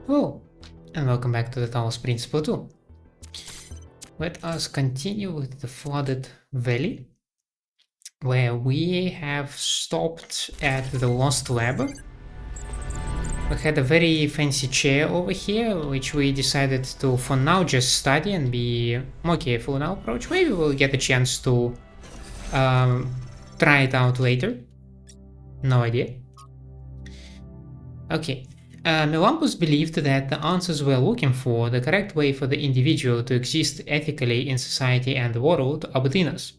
Hello, and welcome back to the Talos Principle 2. Let us continue with the flooded valley, where we have stopped at the Lost Lab. We had a very fancy chair over here, which we decided to, for now, just study and be more careful in our approach. Maybe we'll get a chance to try it out later. No idea. Okay. Melampus believed that the answers we're looking for, the correct way for the individual to exist ethically in society and the world, are within us.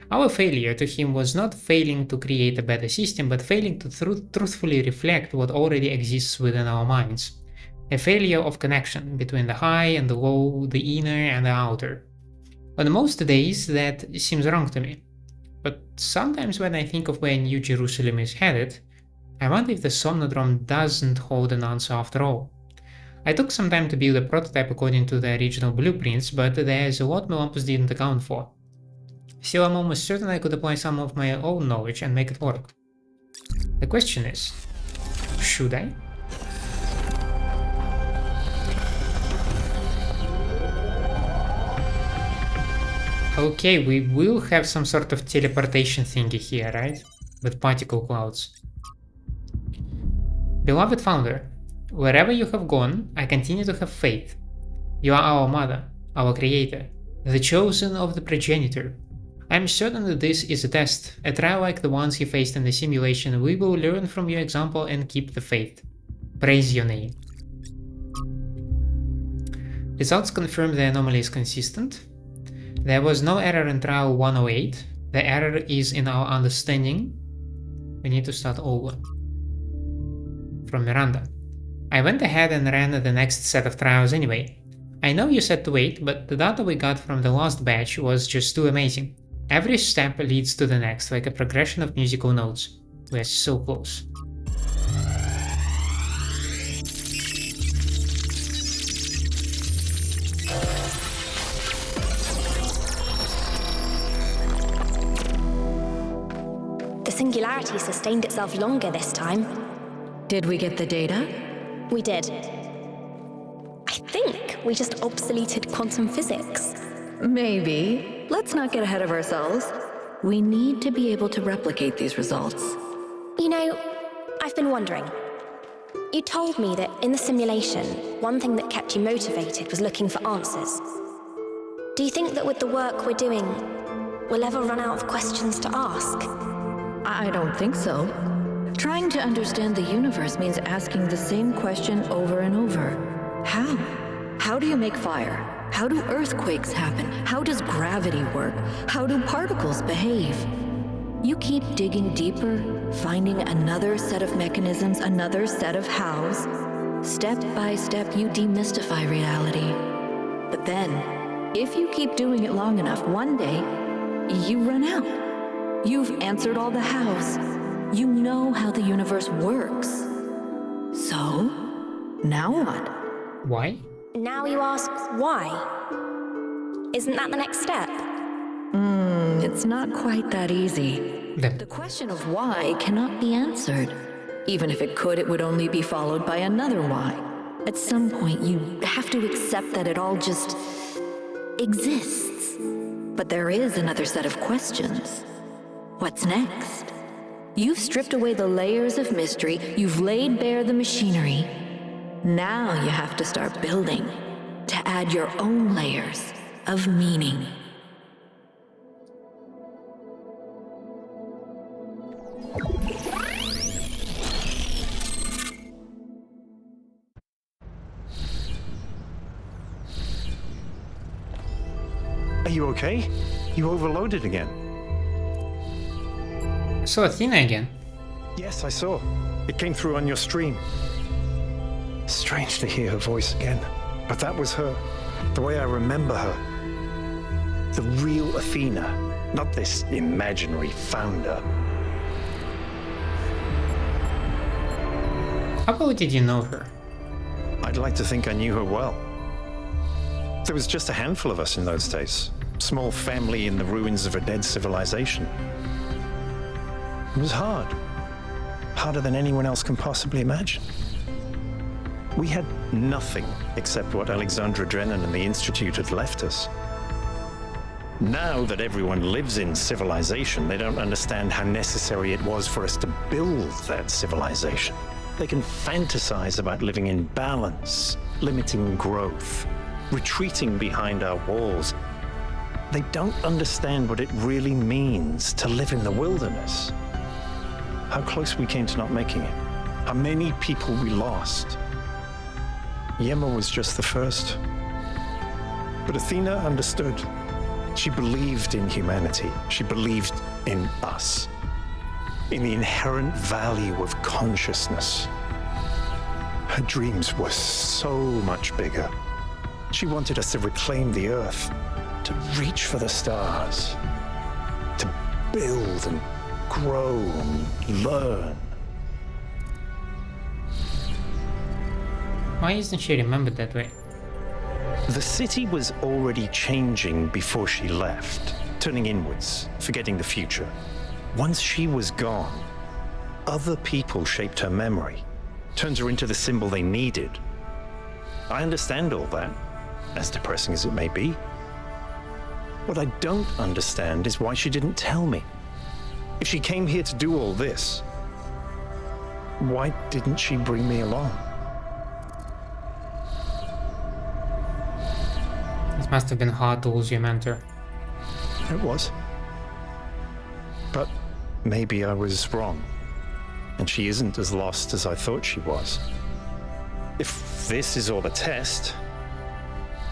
Our failure to him was not failing to create a better system, but failing to truthfully reflect what already exists within our minds. A failure of connection between the high and the low, the inner and the outer. On most days that seems wrong to me. But sometimes when I think of where New Jerusalem is headed, I wonder if the Somnodrome doesn't hold an answer after all. I took some time to build a prototype according to the original blueprints, but there's a lot Melampus didn't account for. Still, I'm almost certain I could apply some of my own knowledge and make it work. The question is, should I? Okay, we will have some sort of teleportation thingy here, right? With particle clouds. Beloved Founder, wherever you have gone, I continue to have faith. You are our mother, our creator, the chosen of the progenitor. I am certain that this is a test, a trial like the ones he faced in the simulation. We will learn from your example and keep the faith. Praise your name. Results confirm the anomaly is consistent. There was no error in trial 108. The error is in our understanding. We need to start over. From Miranda. I went ahead and ran the next set of trials anyway. I know you said to wait, but the data we got from the last batch was just too amazing. Every step leads to the next, like a progression of musical notes. We're so close. The singularity sustained itself longer this time. Did we get the data? We did. I think we just obsoleted quantum physics. Maybe. Let's not get ahead of ourselves. We need to be able to replicate these results. You know, I've been wondering. You told me that in the simulation, one thing that kept you motivated was looking for answers. Do you think that with the work we're doing, we'll ever run out of questions to ask? I don't think so. Trying to understand the universe means asking the same question over and over. How? How do you make fire? How do earthquakes happen? How does gravity work? How do particles behave? You keep digging deeper, finding another set of mechanisms, another set of hows. Step by step, you demystify reality. But then, if you keep doing it long enough, one day, you run out. You've answered all the hows. You know how the universe works. So, now what? Why? Now you ask why? Isn't that the next step? It's not quite that easy. The question of why cannot be answered. Even if it could, it would only be followed by another why. At some point, you have to accept that it all just exists. But there is another set of questions. What's next? You've stripped away the layers of mystery, you've laid bare the machinery. Now you have to start building, to add your own layers of meaning. Are you okay? You overloaded again. So Athena again. Yes, I saw. It came through on your stream. Strange to hear her voice again. But that was her. The way I remember her. The real Athena. Not this imaginary founder. How well did you know her? I'd like to think I knew her well. There was just a handful of us in those days. Small family in the ruins of a dead civilization. It was hard. Harder than anyone else can possibly imagine. We had nothing except what Alexandra Drennan and the Institute had left us. Now that everyone lives in civilization, they don't understand how necessary it was for us to build that civilization. They can fantasize about living in balance, limiting growth, retreating behind our walls. They don't understand what it really means to live in the wilderness. How close we came to not making it. How many people we lost. Yema was just the first. But Athena understood. She believed in humanity. She believed in us. In the inherent value of consciousness. Her dreams were so much bigger. She wanted us to reclaim the Earth, to reach for the stars, to build and grow and learn. Why isn't she remembered that way? The city was already changing before she left, turning inwards, forgetting the future. Once she was gone, other people shaped her memory, turned her into the symbol they needed. I understand all that, as depressing as it may be. What I don't understand is why she didn't tell me. If she came here to do all this, why didn't she bring me along? It must have been hard to lose your mentor. It was. But maybe I was wrong, and she isn't as lost as I thought she was. If this is all a test,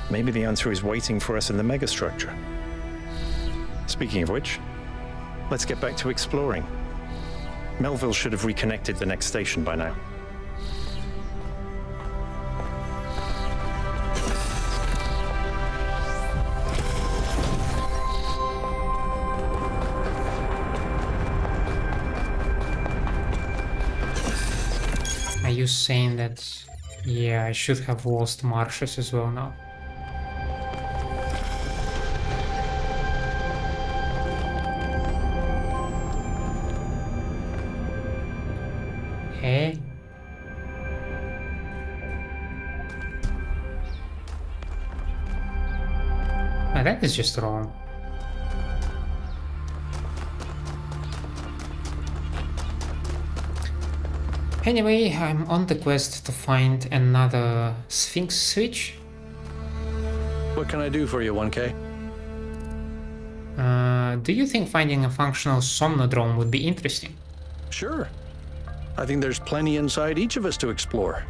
maybe the answer is waiting for us in the megastructure. Speaking of which, let's get back to exploring. Melville should have reconnected the next station by now. Are you saying that, yeah, I should have lost Martius as well now? Hey? Oh, that is just wrong. Anyway, I'm on the quest to find another Sphinx switch. What can I do for you, 1K? Do you think finding a functional Somnodrome would be interesting? Sure. I think there's plenty inside each of us to explore,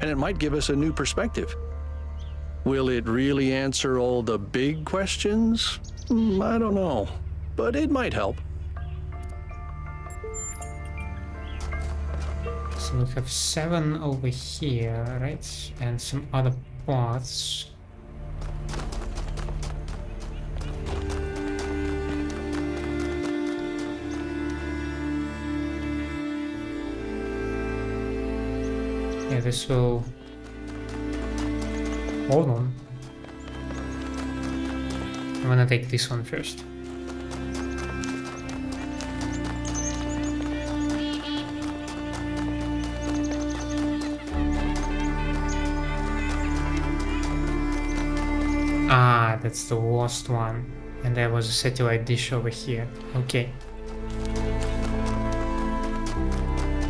and it might give us a new perspective. Will it really answer all the big questions? I don't know, but it might help. So we have 7 over here, right? And some other paths. Yeah, this will... Hold on. I'm gonna take this one first. Ah, that's the worst one. And there was a satellite dish over here. Okay.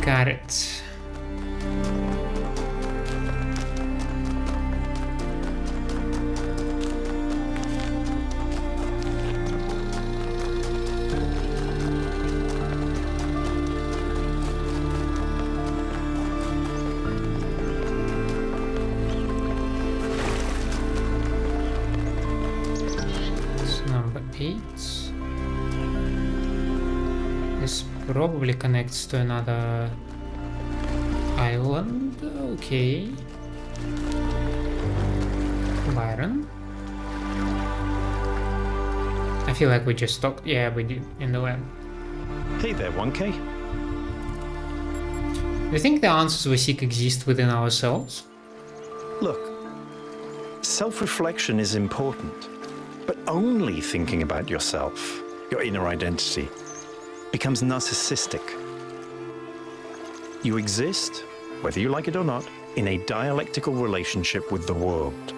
Got it. This probably connects to another island. Okay. Byron. I feel like we just talked. Yeah, we did in the lab. Hey there, 1K. Do you think the answers we seek exist within ourselves? Look, self-reflection is important, but only thinking about yourself, your inner identity, becomes narcissistic. You exist, whether you like it or not, in a dialectical relationship with the world.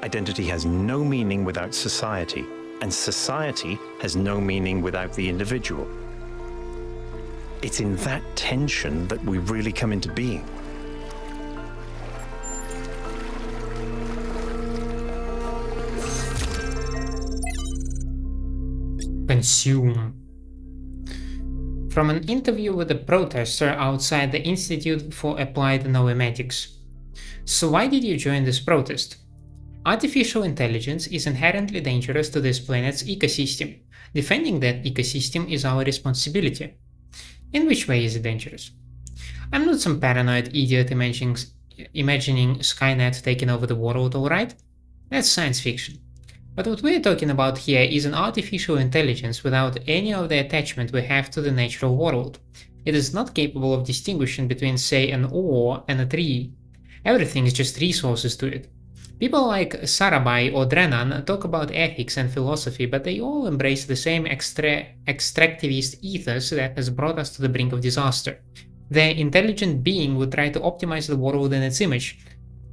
Identity has no meaning without society, and society has no meaning without the individual. It's in that tension that we really come into being. Consume. From an interview with a protester outside the Institute for Applied Noematics. So why did you join this protest? Artificial intelligence is inherently dangerous to this planet's ecosystem. Defending that ecosystem is our responsibility. In which way is it dangerous? I'm not some paranoid idiot imagining Skynet taking over the world, alright? That's science fiction. But what we're talking about here is an artificial intelligence without any of the attachment we have to the natural world. It is not capable of distinguishing between, say, an ore and a tree. Everything is just resources to it. People like Sarabhai or Drennan talk about ethics and philosophy, but they all embrace the same extractivist ethos that has brought us to the brink of disaster. The intelligent being would try to optimize the world in its image,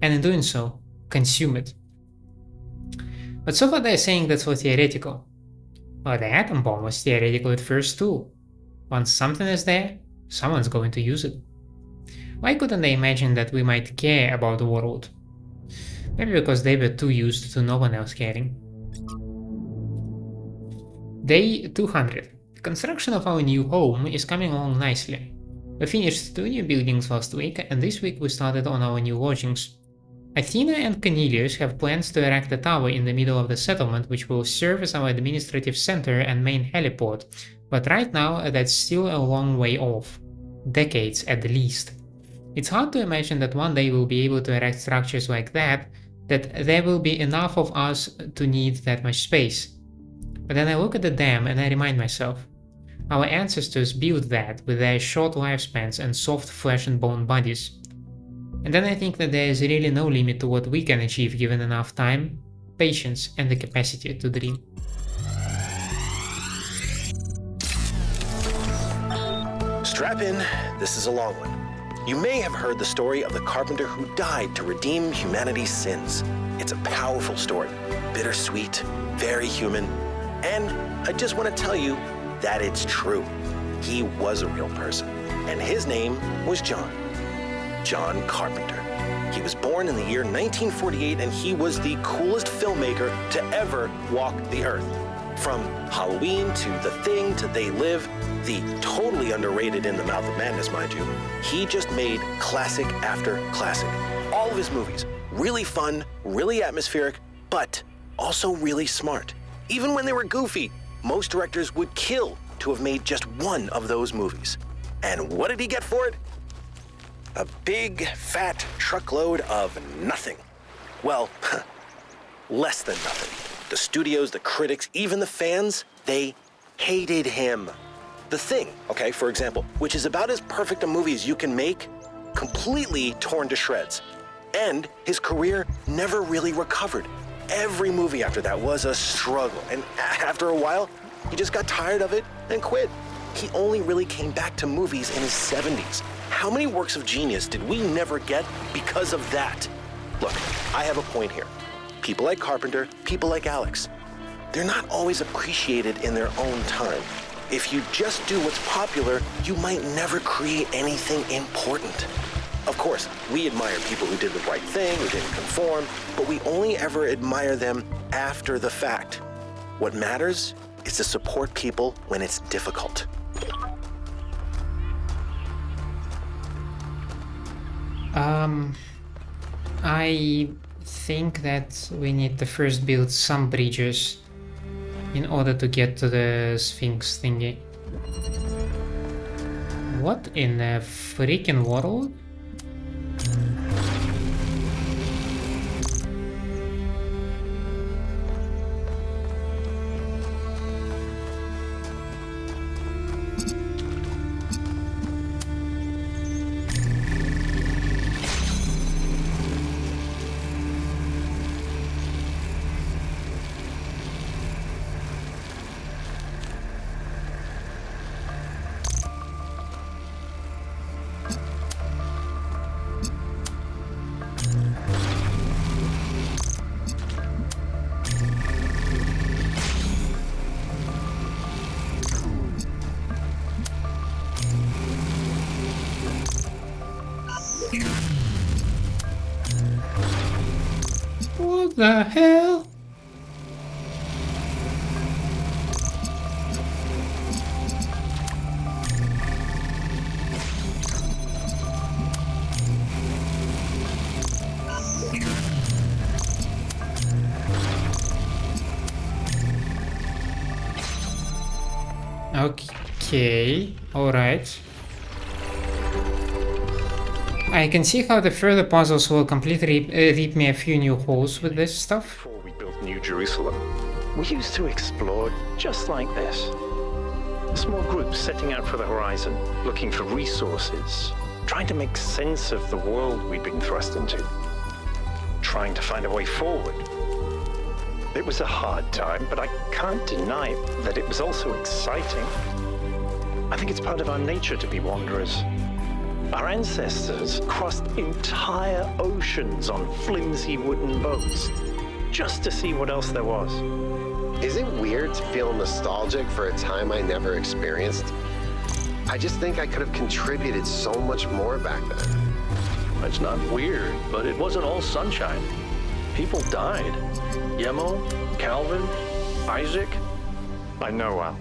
and in doing so, consume it. But so far they're saying that's for theoretical. Well, the atom bomb was theoretical at first too. Once something is there, someone's going to use it. Why couldn't they imagine that we might care about the world? Maybe because they were too used to no one else caring. Day 200. The construction of our new home is coming along nicely. We finished 2 new buildings last week, and this week we started on our new lodgings. Athena and Cornelius have plans to erect a tower in the middle of the settlement which will serve as our administrative center and main heliport, but right now that's still a long way off. Decades at the least. It's hard to imagine that one day we'll be able to erect structures like that there will be enough of us to need that much space. But then I look at the dam and I remind myself, our ancestors built that with their short lifespans and soft flesh and bone bodies. And then I think that there is really no limit to what we can achieve given enough time, patience, and the capacity to dream. Strap in, this is a long one. You may have heard the story of the carpenter who died to redeem humanity's sins. It's a powerful story, bittersweet, very human, and I just want to tell you that it's true. He was a real person, and his name was John Carpenter. He was born in the year 1948, and he was the coolest filmmaker to ever walk the earth. From Halloween to The Thing to They Live, the totally underrated In the Mouth of Madness, mind you, he just made classic after classic. All of his movies, really fun, really atmospheric, but also really smart. Even when they were goofy, most directors would kill to have made just one of those movies. And what did he get for it? A big, fat truckload of nothing. Well, less than nothing. The studios, the critics, even the fans, they hated him. The Thing, okay, for example, which is about as perfect a movie as you can make, completely torn to shreds. And his career never really recovered. Every movie after that was a struggle, and after a while, he just got tired of it and quit. He only really came back to movies in his 70s. How many works of genius did we never get because of that? Look, I have a point here. People like Carpenter, people like Alex, they're not always appreciated in their own time. If you just do what's popular, you might never create anything important. Of course, we admire people who did the right thing, who didn't conform, but we only ever admire them after the fact. What matters is to support people when it's difficult. I think that we need to first build some bridges in order to get to the Sphinx thingy. What in the freaking world? What the hell? Okay, alright. I can see how the further puzzles will completely reap me a few new holes with this stuff. Before we built New Jerusalem, we used to explore just like this. Small groups setting out for the horizon, looking for resources, trying to make sense of the world we'd been thrust into, trying to find a way forward. It was a hard time, but I can't deny that it was also exciting. I think it's part of our nature to be wanderers. Our ancestors crossed entire oceans on flimsy wooden boats, just to see what else there was. Is it weird to feel nostalgic for a time I never experienced? I just think I could have contributed so much more back then. It's not weird, but it wasn't all sunshine. People died. Yemo, Calvin, Isaac. I know, Al.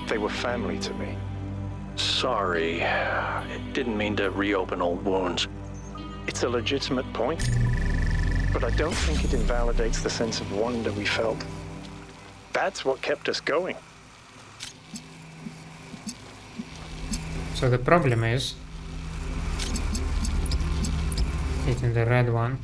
They were family to me. Sorry, it didn't mean to reopen old wounds. It's a legitimate point, but I don't think it invalidates the sense of wonder we felt. That's what kept us going. So the problem is hitting the red one.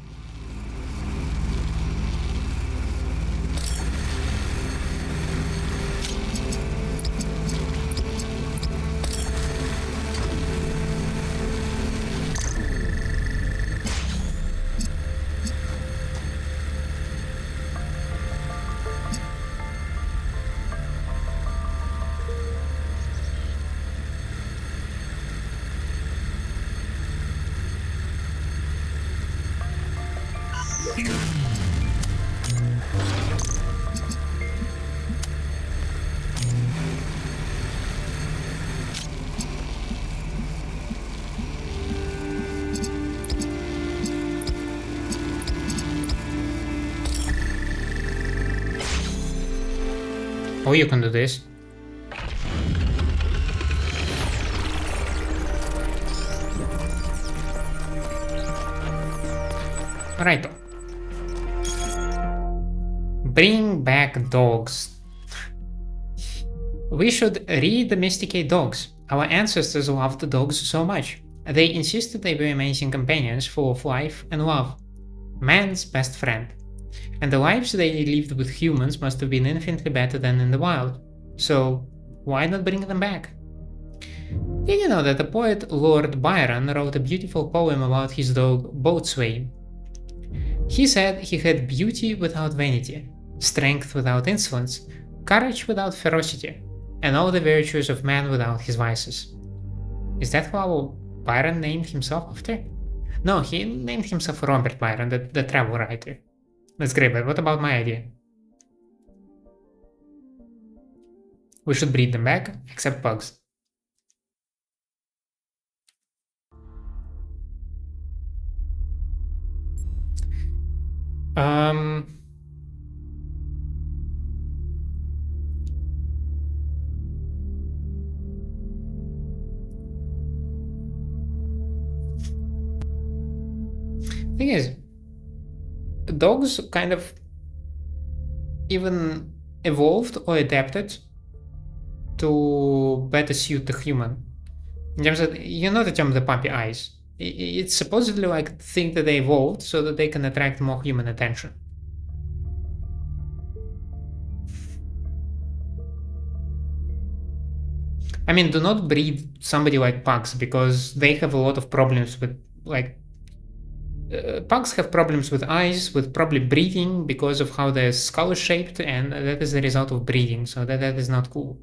Oh, you can do this. Right. Bring back dogs. We should re-domesticate dogs. Our ancestors loved dogs so much. They insisted they were amazing companions full of life and love. Man's best friend. And the lives they lived with humans must have been infinitely better than in the wild. So, why not bring them back? Did you know that the poet Lord Byron wrote a beautiful poem about his dog Boatswain? He said he had beauty without vanity, strength without insolence, courage without ferocity, and all the virtues of man without his vices. Is that how Byron named himself after? No, he named himself Robert Byron, the travel writer. That's great, but what about my idea? We should breed them back, except pugs. Thing is, dogs kind of even evolved or adapted to better suit the human. In terms of, you know the term the puppy eyes. It's supposedly like the thing that they evolved so that they can attract more human attention. I mean, do not breed somebody like pugs because they have a lot of problems with, like, pugs have problems with eyes, with probably breathing because of how their skull is shaped, and that is the result of breeding, so that is not cool.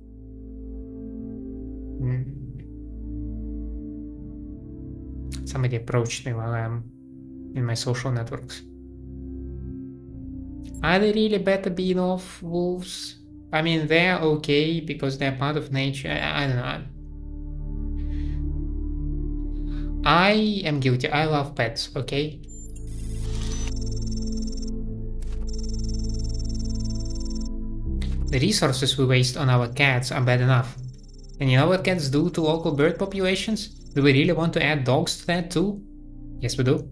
Somebody approached me while I'm in my social networks. Are they really better being off wolves? I mean, they're okay because they're part of nature. I don't know. I am guilty. I love pets, okay? The resources we waste on our cats are bad enough. And you know what cats do to local bird populations? Do we really want to add dogs to that too? Yes, we do.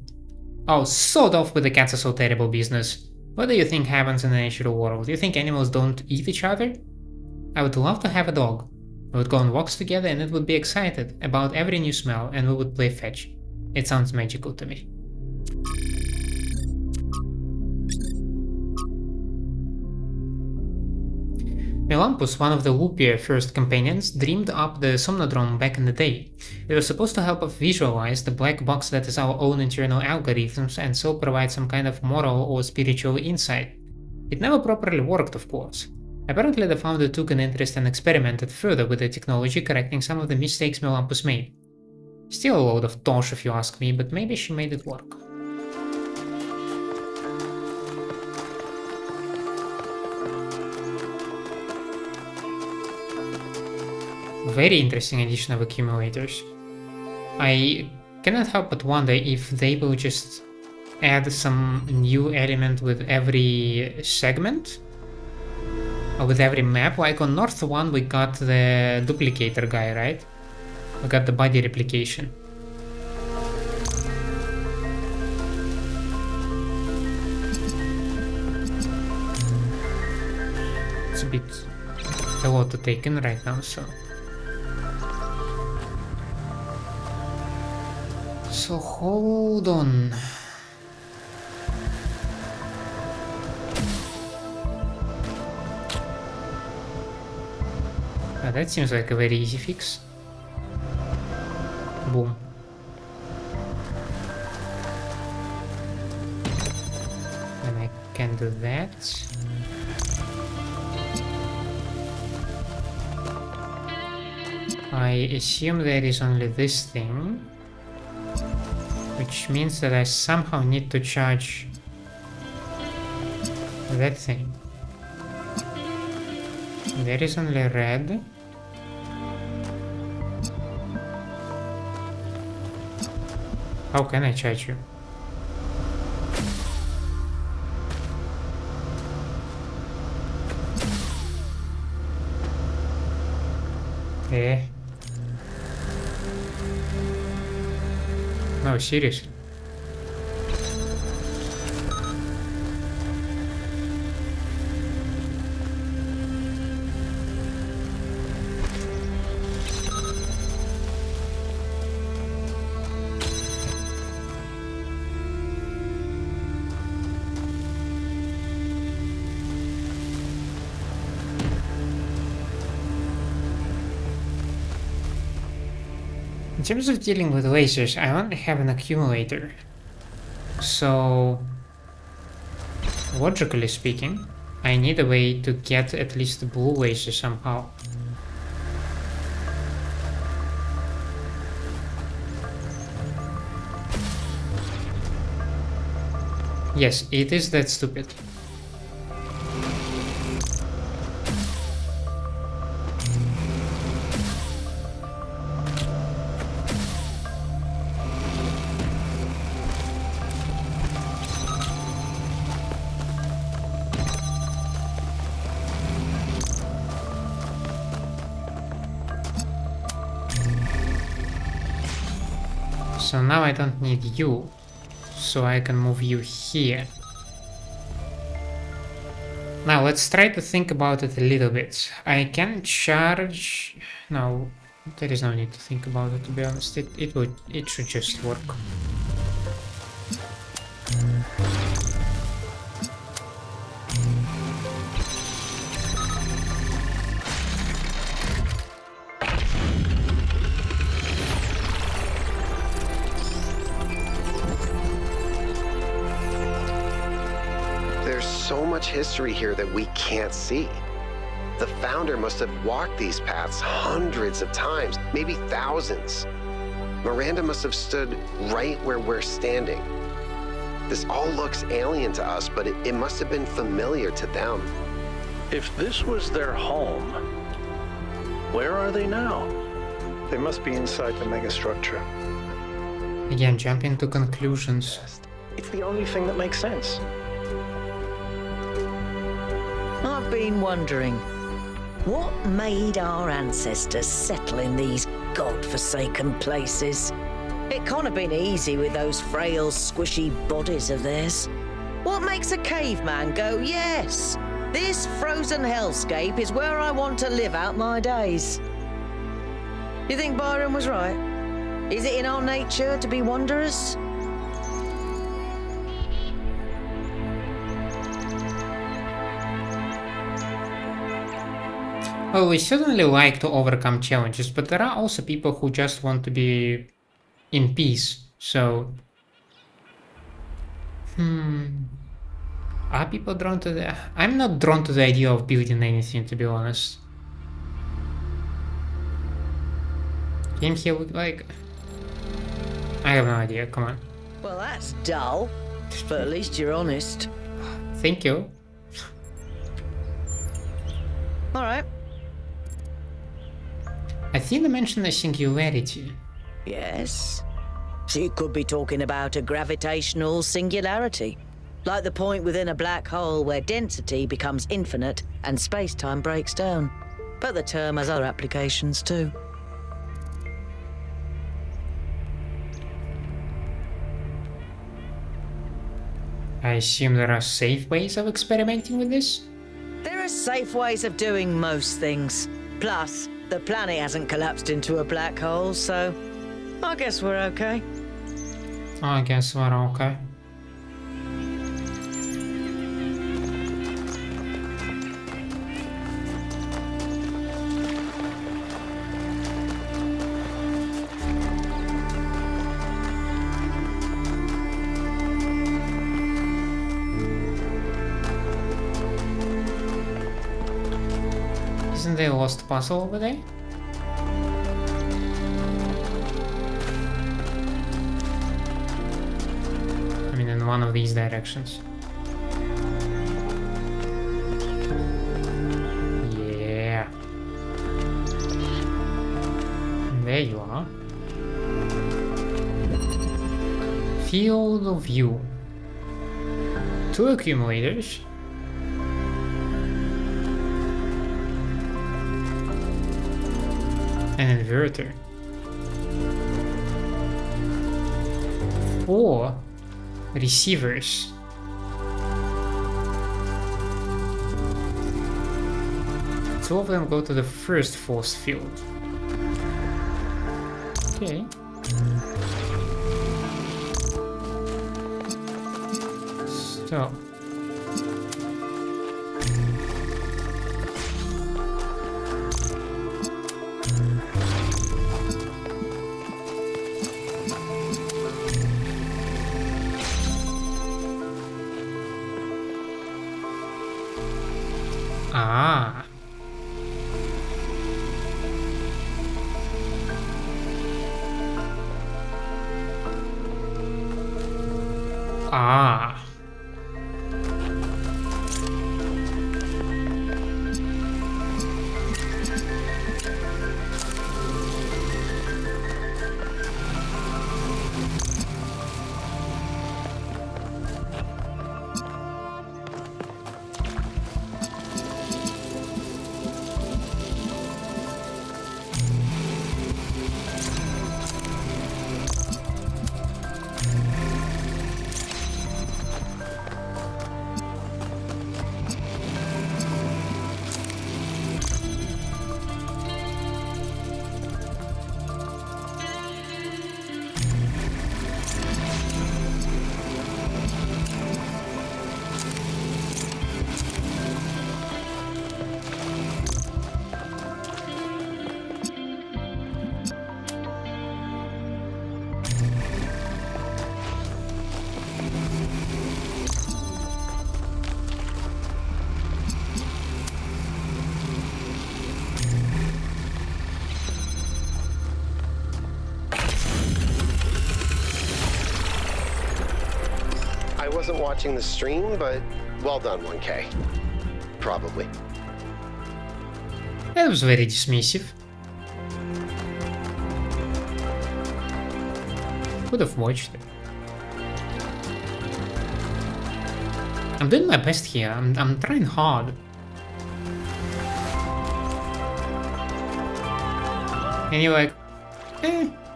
Oh, sod off with the cats are so terrible business. What do you think happens in the natural world? Do you think animals don't eat each other? I would love to have a dog. We would go on walks together and it would be excited about every new smell and we would play fetch. It sounds magical to me. Melampus, one of the Lupier first companions, dreamed up the Somnodrome back in the day. It was supposed to help us visualize the black box that is our own internal algorithms and so provide some kind of moral or spiritual insight. It never properly worked, of course. Apparently the founder took an interest and experimented further with the technology, correcting some of the mistakes Melampus made. Still a load of tosh if you ask me, but maybe she made it work. Very interesting addition of accumulators. I cannot help but wonder if they will just add some new element with every segment? Or with every map? Like on North 1 we got the duplicator guy, right? We got the body replication. It's a lot to take in right now, so... So hold on. That seems like a very easy fix. Boom. And I can do that. I assume there is only this thing. Which means that I somehow need to charge that thing. There is only red. How can I charge you? Eh? No, seriously. In terms of dealing with lasers, I only have an accumulator. So, logically speaking, I need a way to get at least the blue laser somehow. Yes, it is that stupid. So now I don't need you, so I can move you here. Now let's try to think about it a little bit. I can charge... No, there is no need to think about it, to be honest. It should just work. So much history here that we can't see. The founder must have walked these paths hundreds of times, maybe thousands. Miranda must have stood right where we're standing. This all looks alien to us, but it must have been familiar to them. If this was their home, where are they now? They must be inside the megastructure. Again, jump into conclusions. It's the only thing that makes sense. I've been wondering, what made our ancestors settle in these god-forsaken places? It can't have been easy with those frail, squishy bodies of theirs. What makes a caveman go, yes, this frozen hellscape is where I want to live out my days? You think Byron was right? Is it in our nature to be wanderers? Well, we certainly like to overcome challenges, but there are also people who just want to be in peace, so... Are people drawn to the... I'm not drawn to the idea of building anything, to be honest. Came here with, like... I have no idea, come on. Well, that's dull, but at least you're honest. Thank you. All right. Athena mentioned a singularity. Yes. She could be talking about a gravitational singularity, like the point within a black hole where density becomes infinite and space-time breaks down. But the term has other applications too. I assume there are safe ways of experimenting with this? There are safe ways of doing most things. Plus, the planet hasn't collapsed into a black hole, so I guess we're okay. I guess we're okay. Isn't there a lost puzzle over there? I mean, in one of these directions. Yeah. There you are. Field of view. 2 accumulators. An inverter. 4 receivers. Two of them go to the first force field. Okay. So. Ah. Ah. I wasn't watching the stream, but well done, 1K. Probably. That was very dismissive. Could have watched it. I'm doing my best here. I'm trying hard. And you're like,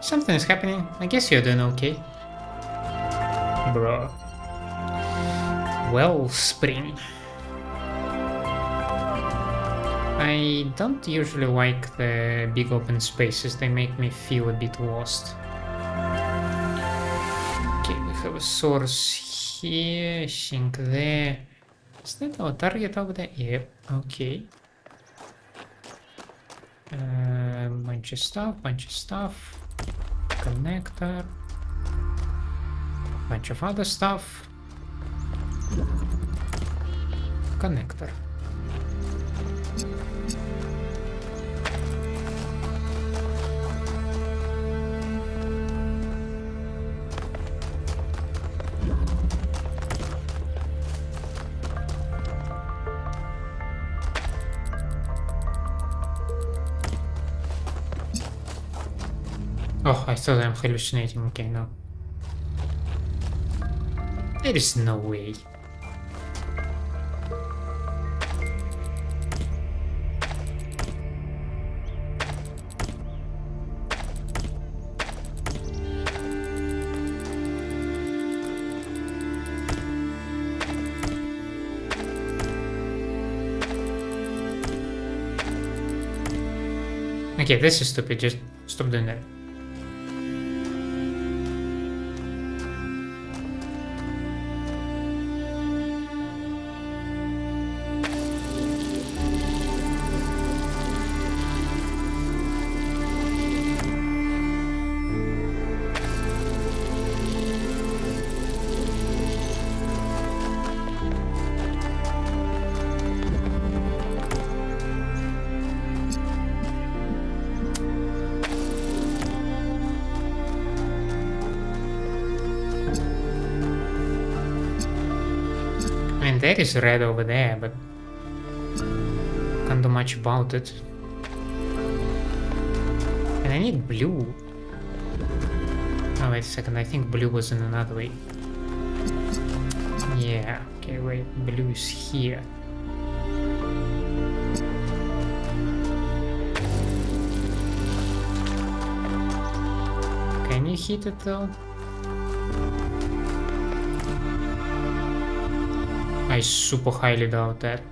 something is happening. I guess you're doing okay. Bro. Wellspring. I don't usually like the big open spaces, they make me feel a bit lost. Okay, we have a source here, I think there. Is that our target over there? Yep, okay. Bunch of stuff. Connector. Bunch of other stuff. Connector. Oh, I thought I'm hallucinating. Okay, no. There is no way. Okay, this is stupid. Just stop doing that. There is red over there, but can't do much about it. And I need blue. Oh, wait a second, I think blue was in another way. Yeah, okay, wait, blue is here. Can you hit it though? I super highly doubt that.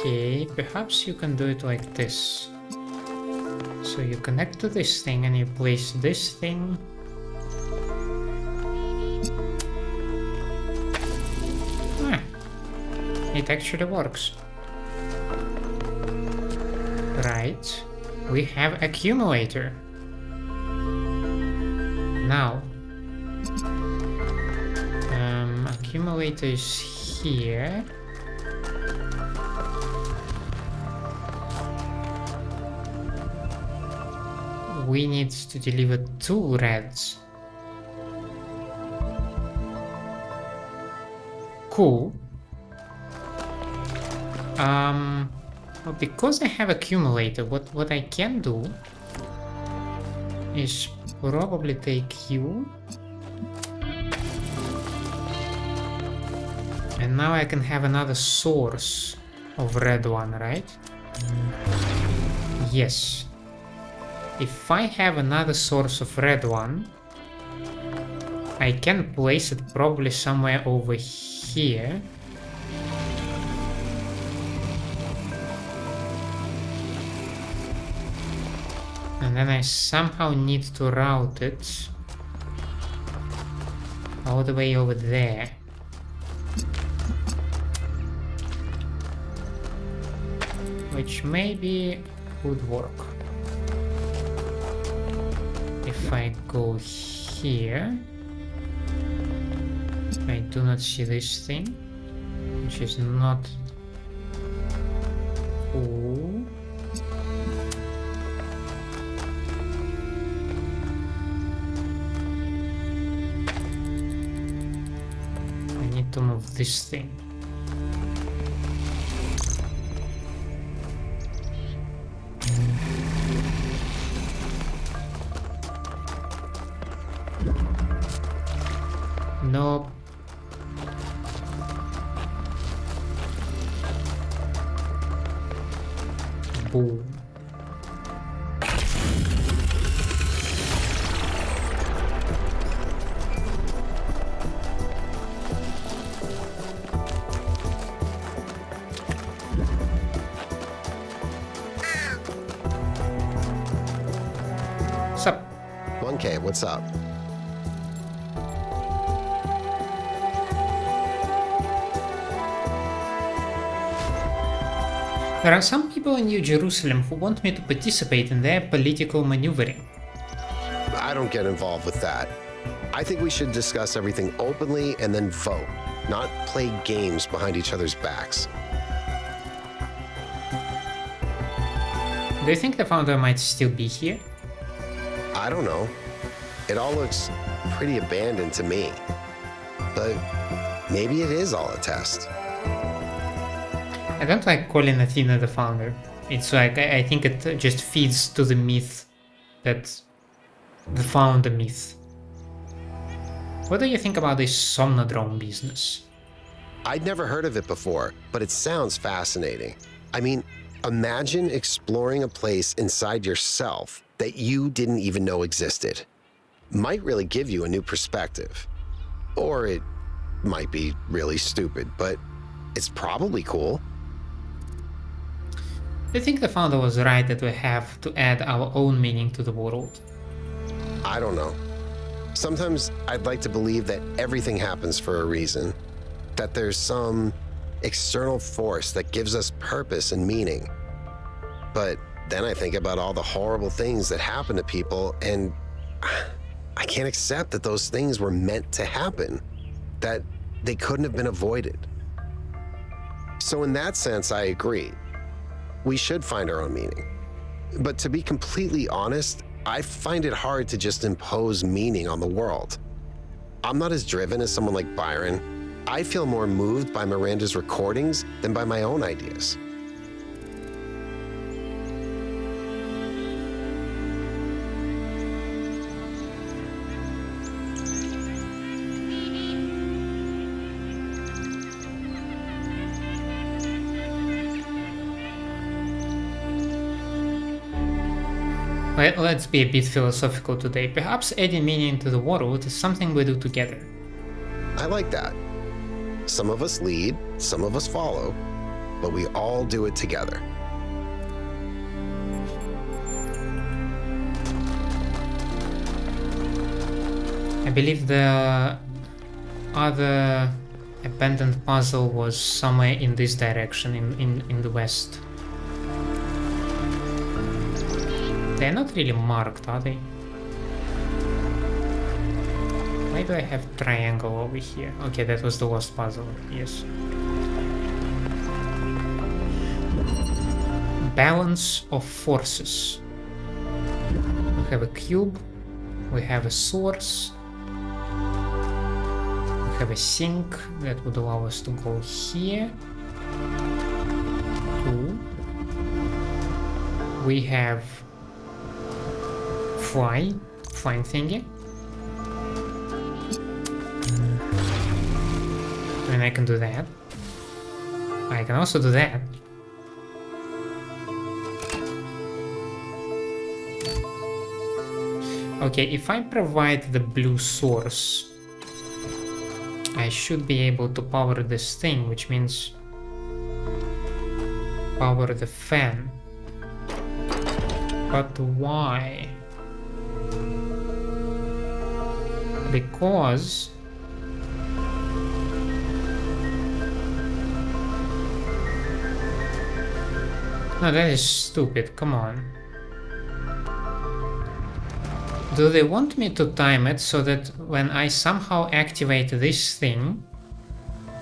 Okay, perhaps you can do it like this. So you connect to this thing and you place this thing. It actually works. Right. We have accumulator. Now. Accumulator is here. We need to deliver 2 reds. Cool. Well, because I have accumulator, what I can do is probably take you. And now I can have another source of red one, right? Yes. If I have another source of red one, I can place it probably somewhere over here. And then I somehow need to route it all the way over there. Which maybe would work. If I go here, I do not see this thing, which is not cool. To move this thing. Nope. Boom. Sup? 1K, what's up? There are some people in New Jerusalem who want me to participate in their political maneuvering. I don't get involved with that. I think we should discuss everything openly and then vote, not play games behind each other's backs. Do you think the founder might still be here? I don't know. It all looks pretty abandoned to me. But maybe it is all a test. I don't like calling Athena the founder. It's like, I think it just feeds to the myth that the founder myth. What do you think about this Somnodrome business? I'd never heard of it before, but it sounds fascinating. I mean, imagine exploring a place inside yourself that you didn't even know existed. Might really give you a new perspective. Or it might be really stupid, but it's probably cool. I think the founder was right that we have to add our own meaning to the world. I don't know. Sometimes I'd like to believe that everything happens for a reason, that there's some external force that gives us purpose and meaning. But then I think about all the horrible things that happen to people, and I can't accept that those things were meant to happen, that they couldn't have been avoided. So in that sense, I agree. We should find our own meaning. But to be completely honest, I find it hard to just impose meaning on the world. I'm not as driven as someone like Byron. I feel more moved by Miranda's recordings than by my own ideas. Let's be a bit philosophical today. Perhaps adding meaning to the world is something we do together. I like that. Some of us lead, some of us follow, but we all do it together. I believe the other abandoned puzzle was somewhere in this direction, in the west. They're not really marked, are they? Why do I have triangle over here? Okay, that was the lost puzzle, yes. Balance of forces. We have a cube, we have a source, we have a sink that would allow us to go here. 2. We have flying thingy. And I can do that. I can also do that. Okay, if I provide the blue source, I should be able to power this thing, which means power the fan. But why? Because no, that is stupid, come on. Do they want me to time it so that when I somehow activate this thing,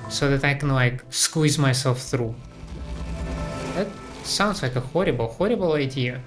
so that I can like squeeze myself through? That sounds like a horrible idea.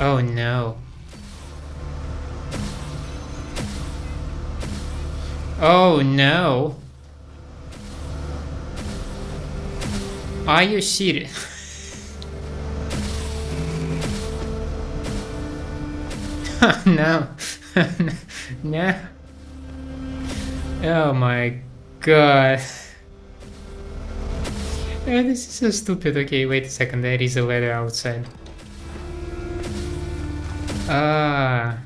Oh no. Oh no. Are you serious? No. No. Oh my god. Oh, this is so stupid. Okay, wait a second. There is a ladder outside. Ah.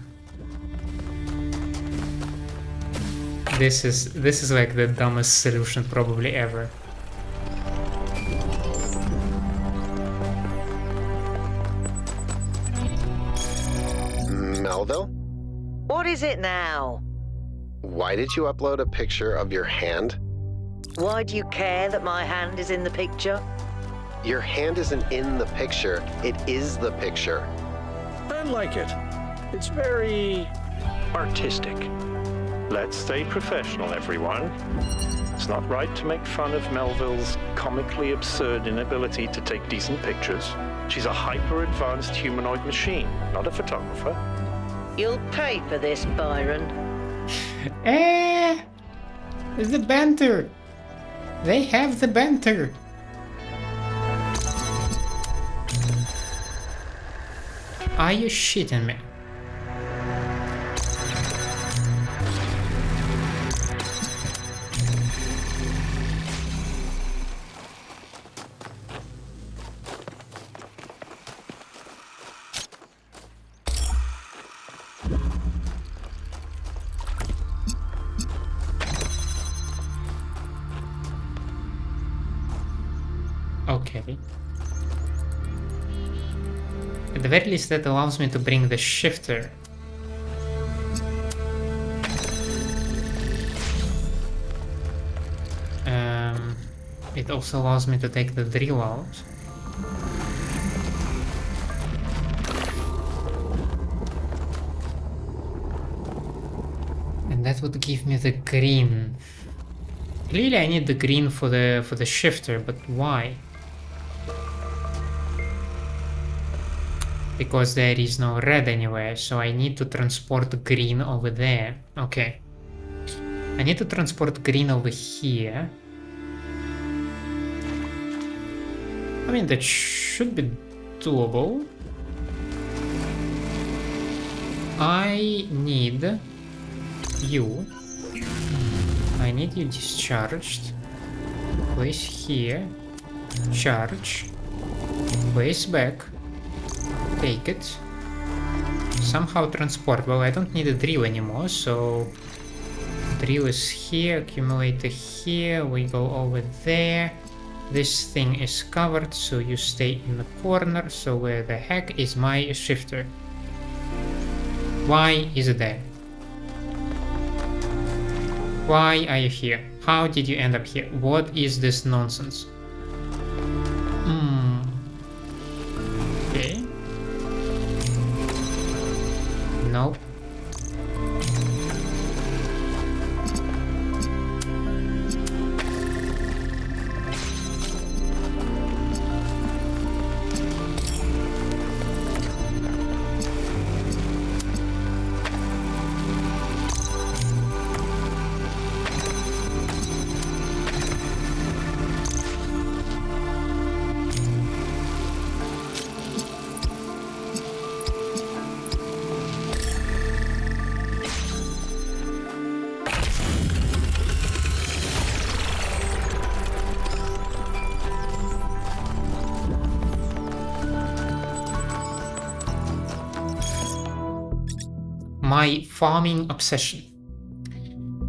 This is like the dumbest solution probably ever. Melville? What is it now? Why did you upload a picture of your hand? Why do you care that my hand is in the picture? Your hand isn't in the picture, it is the picture. I like it. It's very artistic. Let's stay professional, everyone. It's not right to make fun of Melville's comically absurd inability to take decent pictures. She's a hyper-advanced humanoid machine, not a photographer. You'll pay for this, Byron. The banter. They have the banter. Are you shitting me? Okay. At the very least, that allows me to bring the shifter. It also allows me to take the drill out. And that would give me the green. Clearly I need the green for the shifter, but why? Because there is no red anywhere, so I need to transport green over there. Okay. I need to transport green over here. I mean, that should be doable. I need you. I need you discharged. Place here. Charge. Place back. Take it. Somehow transport. Well, I don't need a drill anymore, so drill is here, accumulator here, we go over there. This thing is covered, so you stay in the corner. So where the heck is my shifter? Why is it there? Why are you here? How did you end up here? What is this nonsense? Okay. Nope. My farming obsession.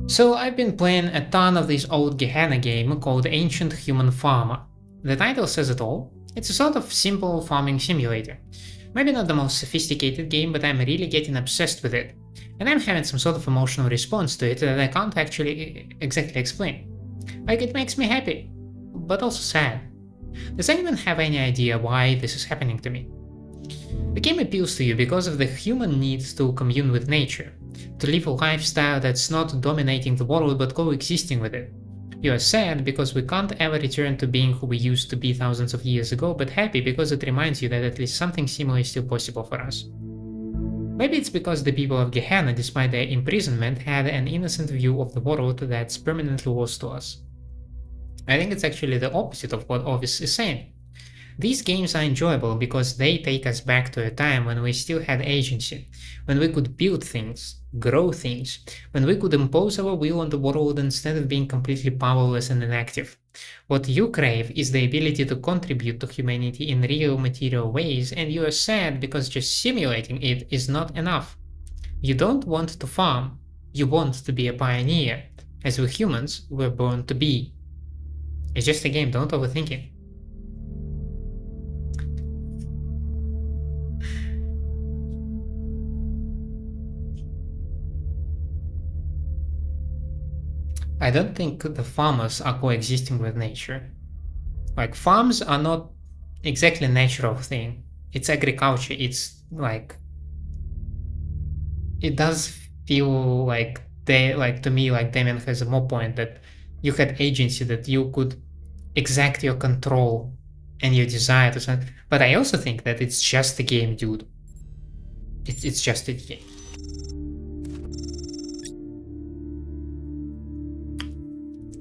So I've been playing a ton of this old Gehenna game called Ancient Human Farmer. The title says it all. It's a sort of simple farming simulator. Maybe not the most sophisticated game, but I'm really getting obsessed with it. And I'm having some sort of emotional response to it that I can't actually exactly explain. Like, it makes me happy, but also sad. Does anyone have any idea why this is happening to me? The game appeals to you because of the human need to commune with nature, to live a lifestyle that's not dominating the world but coexisting with it. You are sad because we can't ever return to being who we used to be thousands of years ago, but happy because it reminds you that at least something similar is still possible for us. Maybe it's because the people of Gehenna, despite their imprisonment, had an innocent view of the world that's permanently lost to us. I think it's actually the opposite of what Ovis is saying. These games are enjoyable because they take us back to a time when we still had agency, when we could build things, grow things, when we could impose our will on the world instead of being completely powerless and inactive. What you crave is the ability to contribute to humanity in real material ways, and you are sad because just simulating it is not enough. You don't want to farm, you want to be a pioneer, as we humans were born to be. It's just a game, don't overthink it. I don't think the farmers are coexisting with nature. Like, farms are not exactly a natural thing. It's agriculture. It's like, it does feel like to me, like Damien has a more point that you had agency, that you could exact your control and your desire to something. But I also think that it's just a game, dude. It's just a game.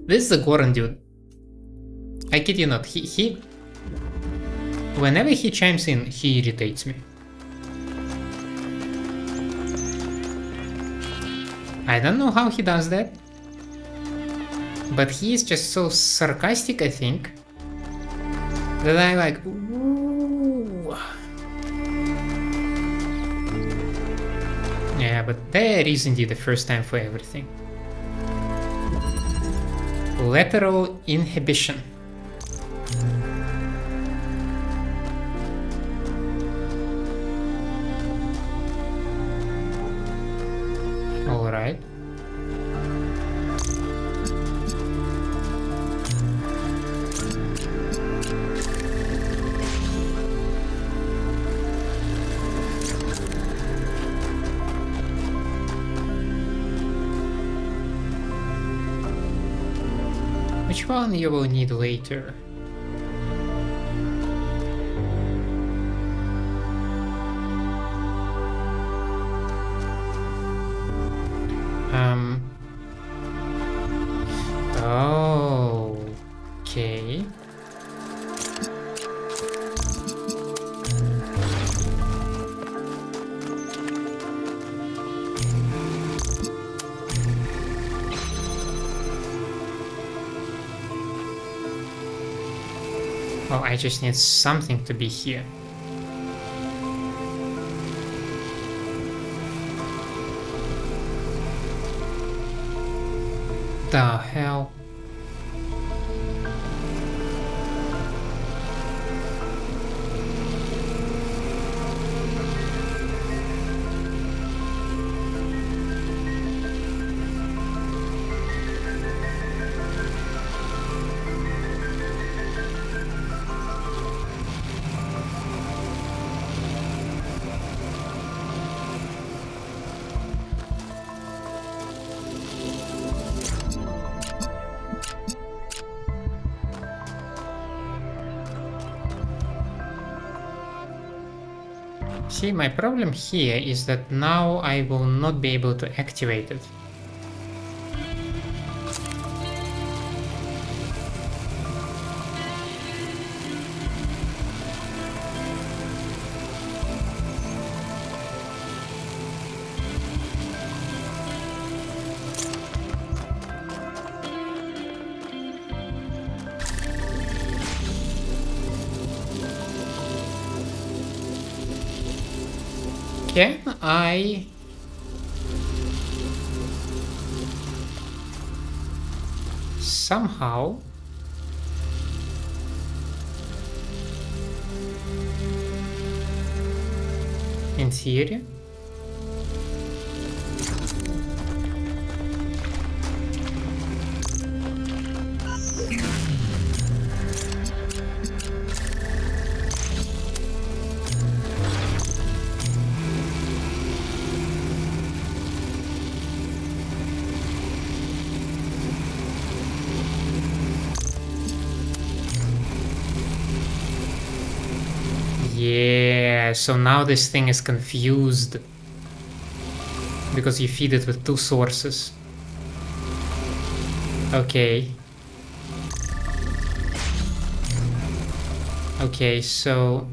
This is the Goran dude. I kid you not, he whenever he chimes in, he irritates me. I don't know how he does that, but he is just so sarcastic, I think, that I like, ooh. Yeah, but there is indeed the first time for everything. Lateral Inhibition. Alright. Which one you will need later? Okay. Oh, I just need something to be here. The hell? See, my problem here is that now I will not be able to activate it. Can I somehow in theory so now this thing is confused because you feed it with 2 sources. Okay. Okay, so...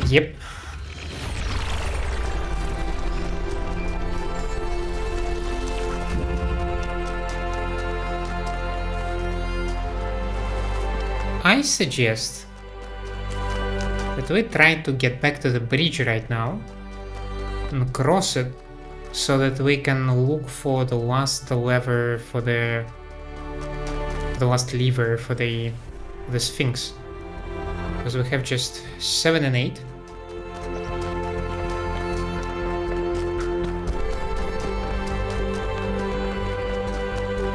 Yep. I suggest that we try to get back to the bridge right now and cross it so that we can look for the last lever for the last lever for the Sphinx. Because we have just 7 and 8.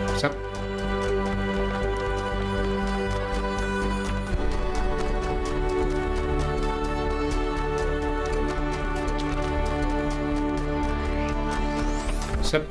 What's up? What's up?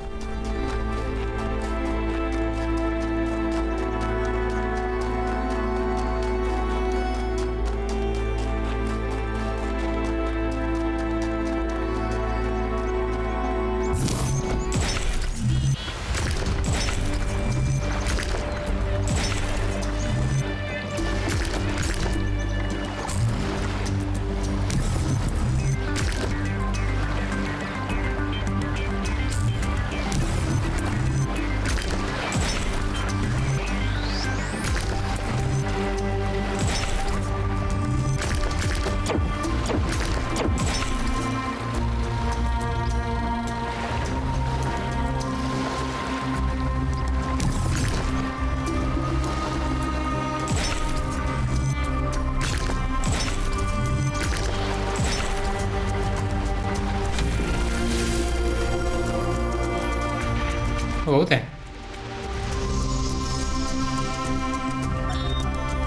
Hello there.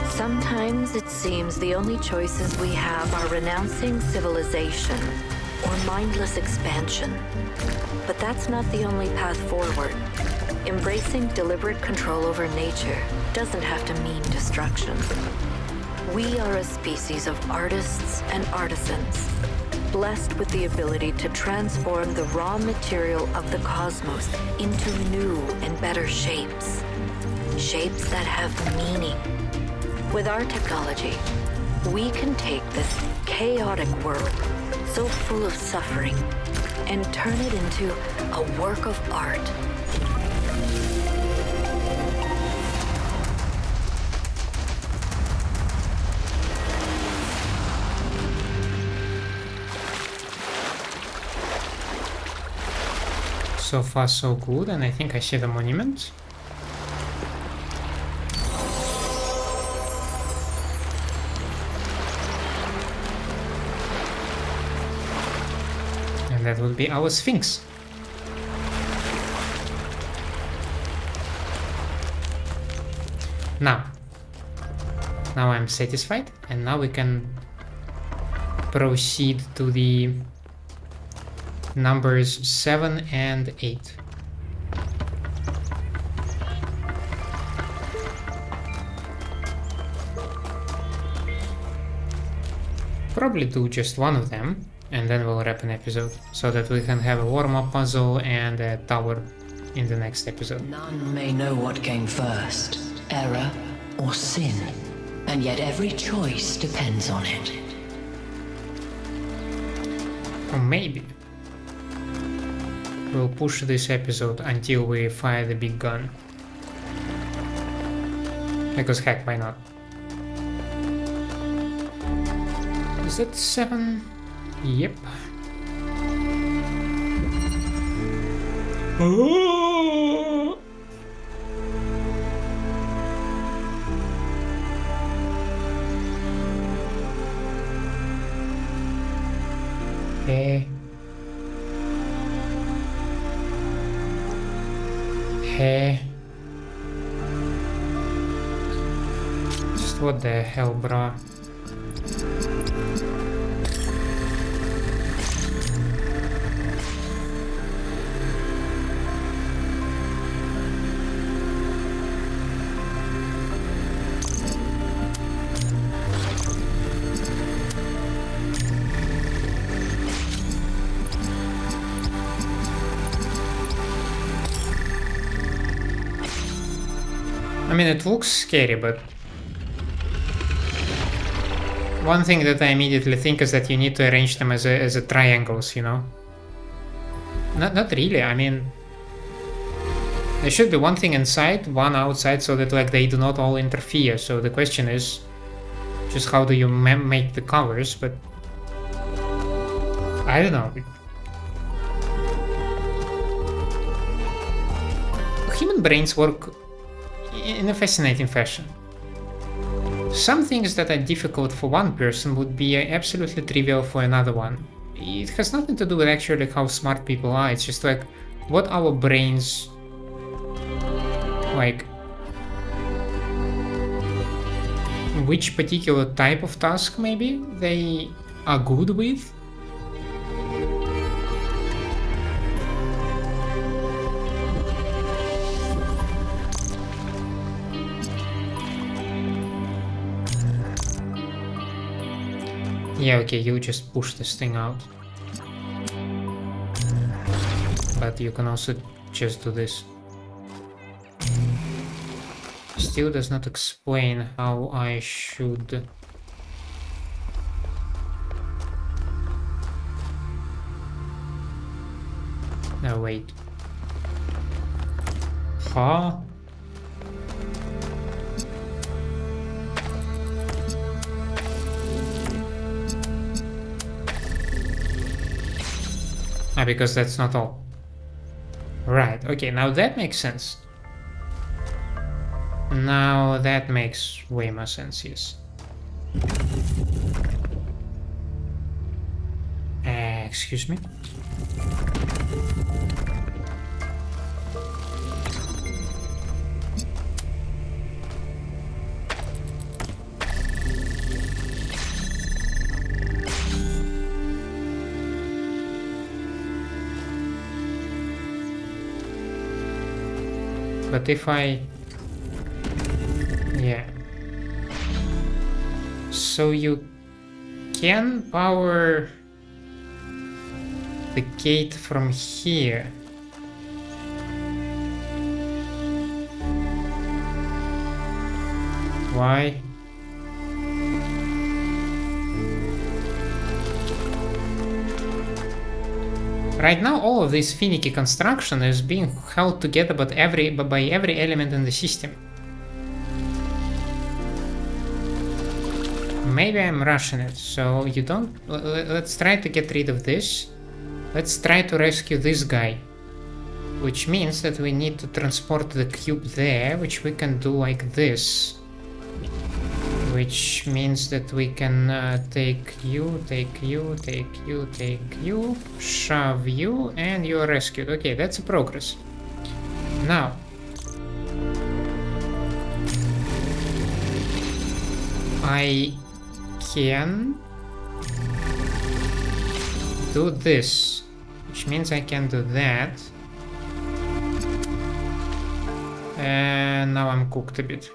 Sometimes it seems the only choices we have are renouncing civilization or mindless expansion. But that's not the only path forward. Embracing deliberate control over nature doesn't have to mean destruction. We are a species of artists and artisans, blessed with the ability to transform the raw material of the cosmos into new and better shapes. Shapes that have meaning. With our technology, we can take this chaotic world, so full of suffering, and turn it into a work of art. So far so good, and I think I see the monument. And that would be our Sphinx. Now I'm satisfied, and now we can proceed to the numbers 7 and 8. Probably do just one of them, and then we'll wrap an episode, so that we can have a warm-up puzzle and a tower in the next episode. None may know what came first, error or sin, and yet every choice depends on it. Or maybe we'll push this episode until we fire the big gun. Because heck, why not? Is that 7? Yep. Oh! Okay. Just what the hell, bro? I mean, it looks scary, but one thing that I immediately think is that you need to arrange them as a triangles, you know? Not really, I mean, there should be one thing inside, one outside, so that like they do not all interfere. So the question is just how do you make the covers, but I don't know. Human brains work in a fascinating fashion. Some things that are difficult for one person would be absolutely trivial for another one. It has nothing to do with actually how smart people are, it's just like what our brains like, which particular type of task maybe they are good with. Yeah, okay, you just push this thing out. But you can also just do this. Still does not explain how I should... No, wait. Huh? Ah, because that's not all. Right, okay, now that makes sense. Now that makes way more sense, yes. Excuse me? But if I... Yeah. So you can power the gate from here. Why? Right now, all of this finicky construction is being held together by every element in the system. Maybe I'm rushing it, so you don't... Let's try to get rid of this. Let's try to rescue this guy. Which means that we need to transport the cube there, which we can do like this. Which means that we can take you, shove you, and you're rescued. Okay, that's a progress. Now, I can do this, which means I can do that. And now I'm cooked a bit.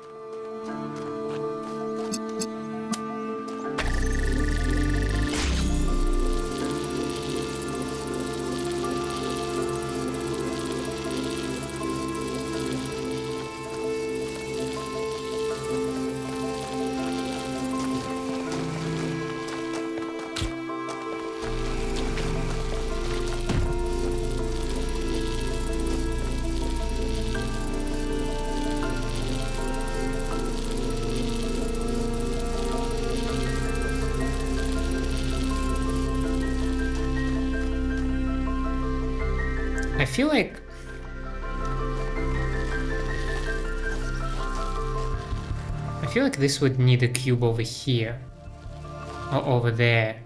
I feel like this would need a cube over here or over there.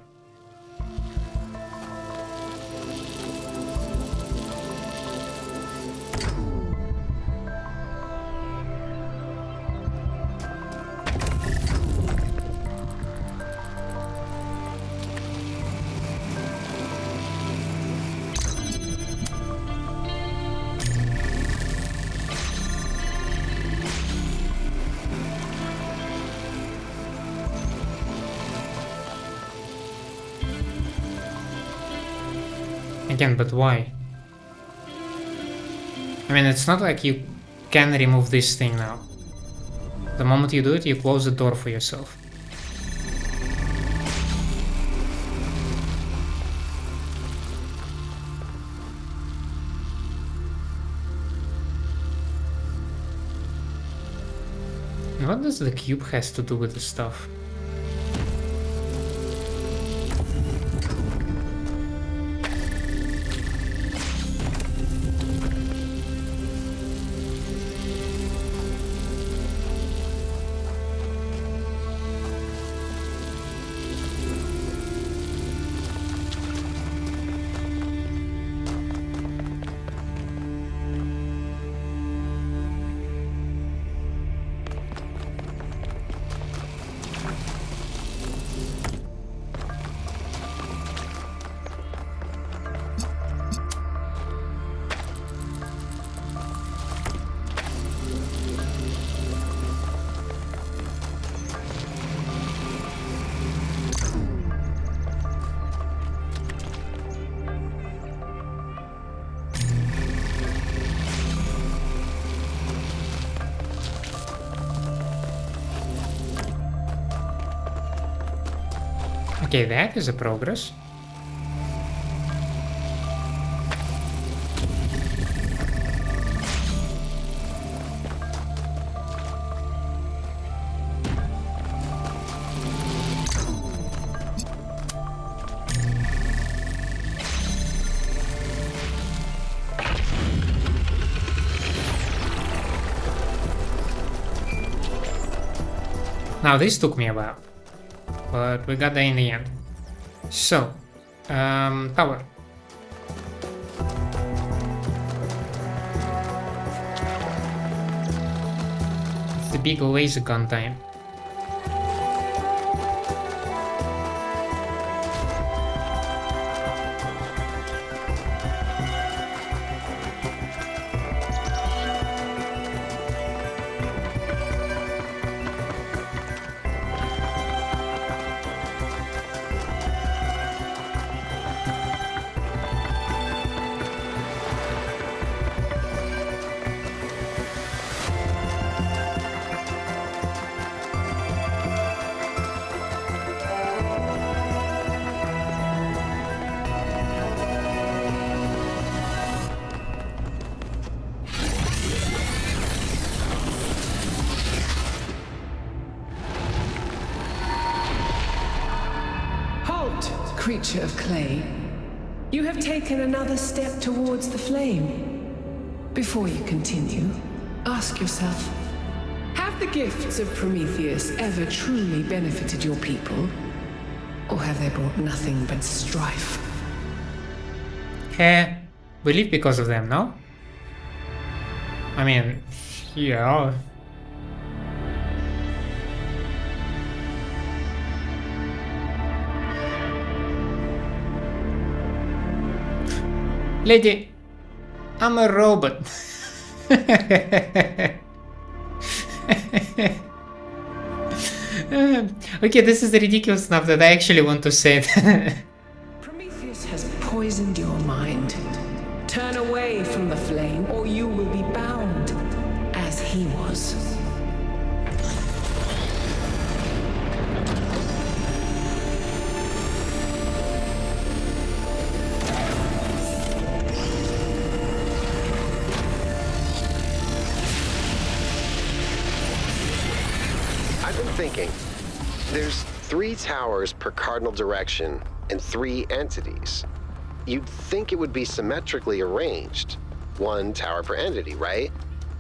Again, but why? I mean, it's not like you can remove this thing now. The moment you do it, you close the door for yourself. And what does the cube has to do with the stuff? Okay, that is a progress. Now this took me a while, but we got there in the end. So, tower. It's the big laser gun time. Creature of clay, you have taken another step towards the flame. Before you continue, ask yourself, have the gifts of Prometheus ever truly benefited your people? Or have they brought nothing but strife? We live because of them, no? I mean, yeah. Lady, I'm a robot. Okay, this is ridiculous enough that I actually want to say it. Prometheus has poisoned your mind. Turn away from the flame, or you will be bound, as he was. Thinking. There's 3 towers per cardinal direction and 3 entities. You'd think it would be symmetrically arranged. 1 tower per entity, right?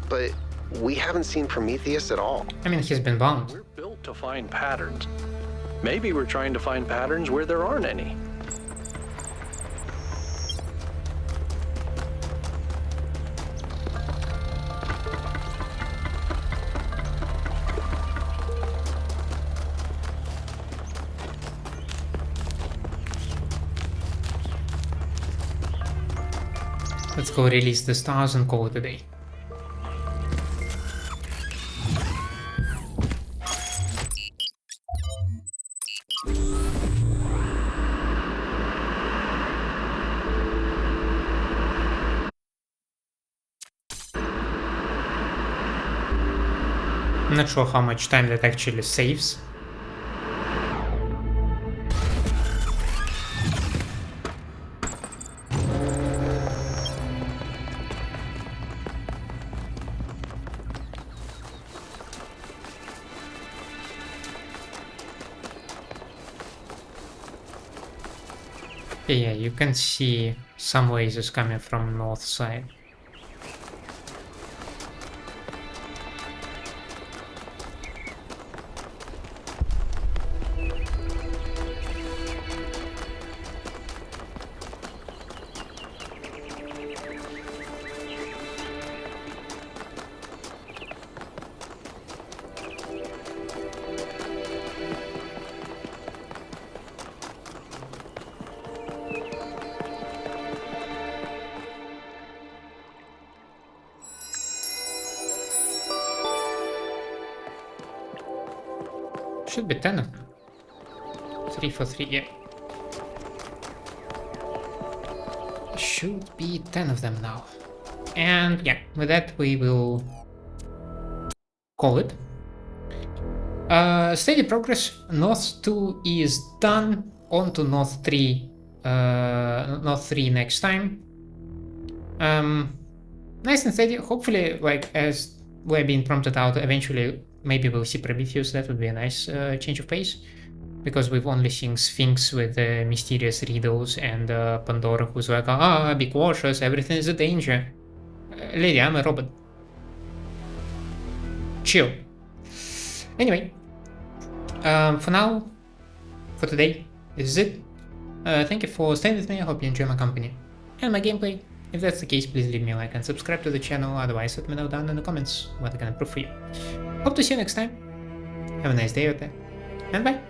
But we haven't seen Prometheus at all. I mean, he's been bound. We're built to find patterns. Maybe we're trying to find patterns where there aren't any. Let's go release the stars and call it a day. I'm not sure how much time that actually saves. Yeah, you can see some lasers coming from north side. Should be 10 of them. 3 for 3, yeah. Should be 10 of them now. And yeah, with that we will call it. Steady progress. North 2 is done. On to North 3. North 3 next time. Nice and steady. Hopefully, like as we're being prompted out, eventually maybe we'll see Prometheus. That would be a nice change of pace, because we've only seen Sphinx with mysterious riddles and Pandora who's like, be cautious, everything is a danger. Lady, I'm a robot. Chill. Anyway, for now, for today, this is it. Thank you for staying with me. I hope you enjoy my company and my gameplay. If that's the case, please leave me a like and subscribe to the channel. Otherwise, let me know down in the comments what I can improve for you. Hope to see you next time. Have a nice day out there, and bye.